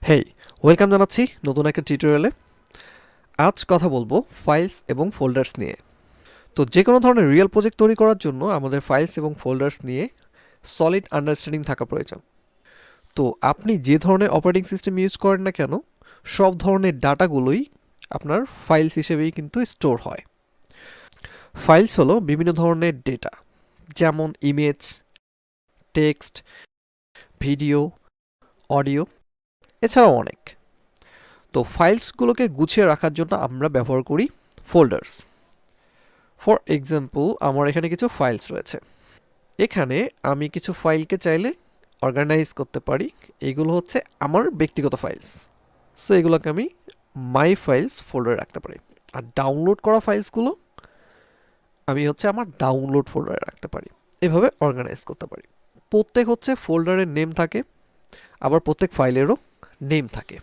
হেই, welcome জানাচ্ছি নতুন একটা টিউটোরিয়ালে। আজ কথা বলবো ফাইলস এবং ফোল্ডার্স নিয়ে। তো যে কোনো ধরনের রিয়েল প্রজেক্ট তৈরি করার জন্য আমাদের ফাইলস এবং ফোল্ডার্স নিয়ে সলিড আন্ডারস্ট্যান্ডিং থাকা প্রয়োজন। তো আপনি যে ধরনের অপারেটিং সিস্টেম ইউজ করেন না কেন, সব ধরনের ডাটাগুলোই আপনার ফাইলস হিসেবেই কিন্তু স্টোর হয়। ফাইলস হলো বিভিন্ন ধরনের ডেটা, যেমন ইমেজ, টেক্সট, ভিডিও, অডিও, এছাড়াও অনেক। তো ফাইলসগুলোকে গুছিয়ে রাখার জন্য আমরা ব্যবহার করি ফোল্ডার্স। ফর এক্সাম্পল, আমার এখানে কিছু ফাইলস রয়েছে। এখানে আমি কিছু ফাইলকে চাইলে অর্গানাইজ করতে পারি। এগুলো হচ্ছে আমার ব্যক্তিগত ফাইলস, সো এগুলোকে আমি মাই ফাইলস ফোল্ডারে রাখতে পারি। আর ডাউনলোড করা ফাইলসগুলো আমি হচ্ছে আমার ডাউনলোড ফোল্ডারে রাখতে পারি। এভাবে অর্গানাইজ করতে পারি। প্রত্যেক হচ্ছে ফোল্ডারের নেম থাকে, আবার প্রত্যেক ফাইলেরও নেম থাকে।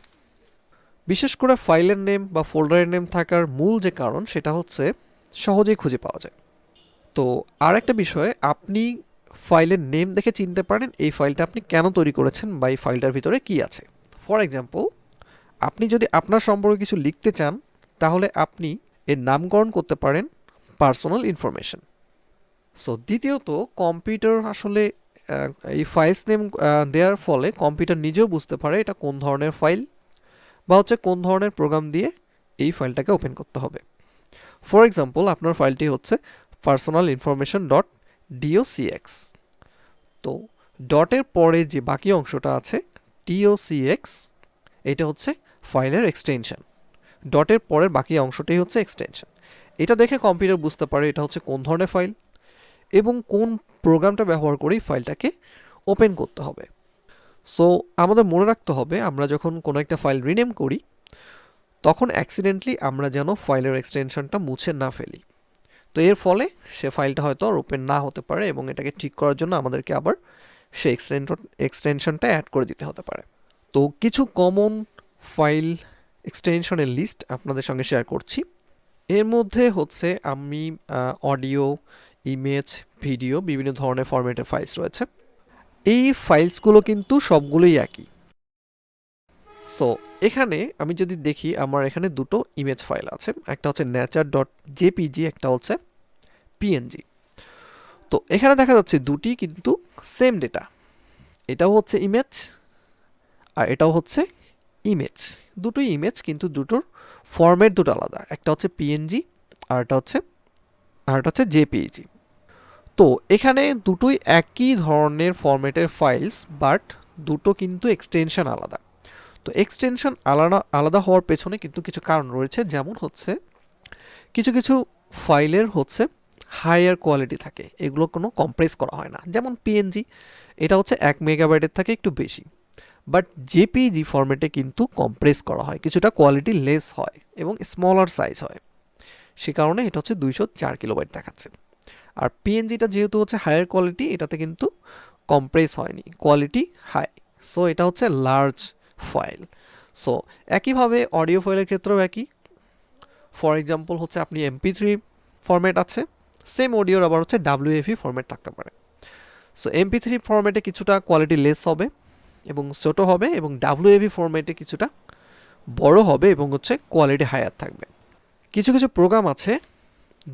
বিশেষ করে ফাইলের নেম বা ফোল্ডারের নেম থাকার মূল যে কারণ, সেটা হচ্ছে সহজেই খুঁজে পাওয়া যায়। তো আর একটা বিষয়, আপনি ফাইলের নেম দেখে চিনতে পারেন এই ফাইলটা আপনি কেন তৈরি করেছেন বা এই ফাইলটার ভিতরে কী আছে। ফর এক্সাম্পল, আপনি যদি আপনার সম্পর্কে কিছু লিখতে চান, তাহলে আপনি এর নামকরণ করতে পারেন পার্সোনাল ইনফরমেশন। সো দ্বিতীয়ত, কম্পিউটার আসলে এই ফাইলস নেম দেওয়ার ফলে কম্পিউটার নিজেও বুঝতে পারে এটা কোন ধরনের ফাইল বা হচ্ছে কোন ধরনের প্রোগ্রাম দিয়ে এই ফাইলটাকে ওপেন করতে হবে। ফর এক্সাম্পল, আপনার ফাইলটি হচ্ছে পার্সোনাল ইনফরমেশন ডট ডিওসিএক্স। তো ডটের পরে যে বাকি অংশটা আছে ডিওসিএক্স, এটা হচ্ছে ফাইলের এক্সটেনশন। ডটের পরের বাকি অংশটাই হচ্ছে এক্সটেনশন। এটা দেখে কম্পিউটার বুঝতে পারে এটা হচ্ছে কোন ধরনের ফাইল এবং কোন প্রোগ্রামটা ব্যবহার করেই ফাইলটাকে ওপেন করতে হবে। সো আমাদের মনে রাখতে হবে, আমরা যখন কোনো একটা ফাইল রিনেম করি, তখন অ্যাক্সিডেন্টলি আমরা যেন ফাইলের এক্সটেনশনটা মুছে না ফেলি। তো এর ফলে সে ফাইলটা হয়তো আর ওপেন না হতে পারে এবং এটাকে ঠিক করার জন্য আমাদেরকে আবার সে এক্সটেনশনটা অ্যাড করে দিতে হতে পারে। তো কিছু কমন ফাইল এক্সটেনশনের লিস্ট আপনাদের সঙ্গে শেয়ার করছি। এর মধ্যে হচ্ছে আমি অডিও, ইমেজ, ভিডিও, বিভিন্ন ধরনের ফরম্যাটের ফাইলস রয়েছে। এই ফাইলসগুলো কিন্তু সবগুলোই একই। সো এখানে আমি যদি দেখি, আমার এখানে দুটো ইমেজ ফাইল আছে, একটা হচ্ছে নেচার ডট জেপিজি, একটা হচ্ছে পিএনজি। তো এখানে দেখা যাচ্ছে দুটি কিন্তু সেম ডেটা, এটাও হচ্ছে ইমেজ আর এটাও হচ্ছে ইমেজ। দুটোই ইমেজ, কিন্তু দুটোর ফরম্যাট দুটো আলাদা, একটা হচ্ছে পিএনজি আর এটা হচ্ছে জেপিইজি। তো এখানে দুটোই একই ধরনের ফরম্যাটের ফাইলস, বাট দুটো কিন্তু এক্সটেনশন আলাদা। তো এক্সটেনশন আলাদা আলাদা হওয়ার পেছনে কিন্তু কিছু কারণ রয়েছে, যেমন হচ্ছে কিছু কিছু ফাইলের হচ্ছে হায়ার কোয়ালিটি থাকে, এগুলো কোনো কম্প্রেস করা হয় না। যেমন পিএনজি, এটা হচ্ছে 1 মেগাবাইটের থেকে একটু বেশি, বাট জেপিজি ফরম্যাটে কিন্তু কম্প্রেস করা হয়, কিছুটা কোয়ালিটি লেস হয় এবং স্মলার সাইজ হয়। সে কারণে এটা হচ্ছে 204 কিলোবাইট দেখাচ্ছে। আর পিএনজিটা যেহেতু হচ্ছে হায়ার কোয়ালিটি, এটাতে কিন্তু কম্প্রেস হয়নি, কোয়ালিটি হাই, সো এটা হচ্ছে লার্জ ফাইল। সো একইভাবে অডিও ফাইলের ক্ষেত্রেও একই। ফর এক্সাম্পল হচ্ছে আপনি MP3 ফরম্যাট আছে, সেম অডিওর আবার হচ্ছে WAV ফরম্যাট থাকতে পারে। সো MP3 ফরম্যাটে কিছুটা কোয়ালিটি লেস হবে এবং ছোট হবে, এবং WAV ফরম্যাটে কিছুটা বড় হবে এবং হচ্ছে কোয়ালিটি হায়ার থাকবে। কিছু কিছু প্রোগ্রাম আছে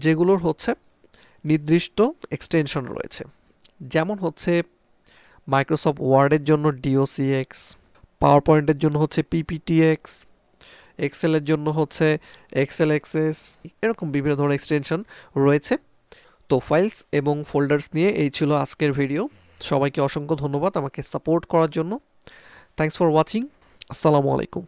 যেগুলোর হচ্ছে নির্দিষ্ট এক্সটেনশন রয়েছে, যেমন হচ্ছে মাইক্রোসফট ওয়ার্ডের জন্য ডিওসিএক্স, পাওয়ার পয়েন্টের জন্য হচ্ছে পিপিটিএক্স, এক্সেলের জন্য হচ্ছে এক্সেলএক্সএস, এরকম বিভিন্ন ধরনের এক্সটেনশন রয়েছে। তো ফাইলস এবং ফোল্ডার্স নিয়ে এই ছিল আজকের ভিডিও। সবাইকে অসংখ্য ধন্যবাদ আমাকে সাপোর্ট করার জন্য। Thanks for watching. আসসালামু আলাইকুম।